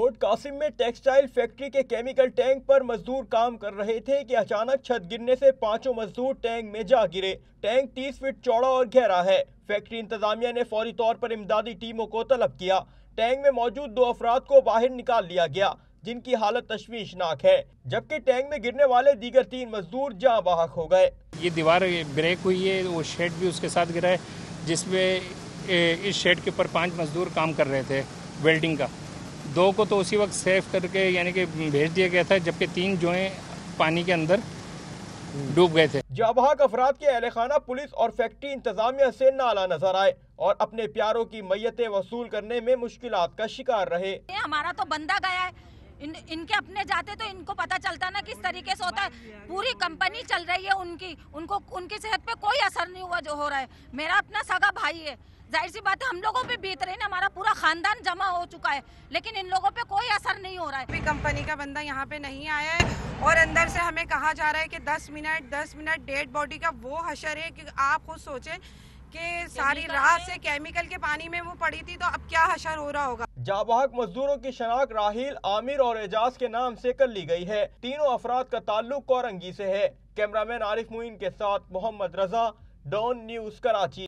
Coat Qasim में textile factory के chemical tank पर मजदूर काम कर रहे थे कि अचानक छत गिरने से पांचों मजदूर टैंक में जा गिरे। टैंक 30 फीट चौड़ा और गहरा है। फैक्ट्री इंतजामिया ने फौरी तौर पर इमदादी टीमों को तलब किया। टैंक में मौजूद 2 अफराद को बाहर निकाल लिया गया, जिनकी हालत तशवीशनाक है, जबकि टैंक में गिरने वाले दीगर 3 मजदूर जाँ बहक हो गए। ये दीवार ब्रेक हुई है, वो शेड भी उसके साथ गिरा है, जिसमें इस शेड के ऊपर 5 मजदूर काम कर रहे थे वेल्डिंग का। 2 को तो उसी वक्त सेफ करके यानी कि भेज दिया गया था, जबकि 3 जो हैं पानी के अंदर डूब गए थे। जाबहक अफराद के अहले खाना पुलिस और फैक्ट्री इंतजामिया से नाला नजर आए और अपने प्यारों की मैयतें वसूल करने में मुश्किलात का शिकार रहे। हमारा तो बंदा गया है, इनके अपने जाते तो इनको पता चलता ना किस तरीके से होता है। पूरी कंपनी चल रही है उनको उनकी सेहत पे कोई असर नहीं हुआ जो हो रहा है। मेरा अपना सगा भाई है, जाहिर सी बात है हम लोगों पे बीत रही है ना, हमारा पूरा खानदान जमा हो चुका है, लेकिन इन लोगों पे कोई असर नहीं हो रहा है। कंपनी का बंदा यहाँ पे नहीं आया है और अंदर से हमें कहा जा रहा है कि 10 मिनट डेड बॉडी का वो हशर है कि आप खुद सोचें कि सारी रात से केमिकल के पानी में वो पड़ी थी, तो अब क्या हशर हो रहा होगा। जाबहक मजदूरों की शनाख्त राहील, आमिर और एजाज के नाम से कर ली गई है। तीनों अफराद का ताल्लुक कोरंगी से है। कैमरामैन आरिफ मुइन के साथ मोहम्मद रजा, डॉन न्यूज, कराची।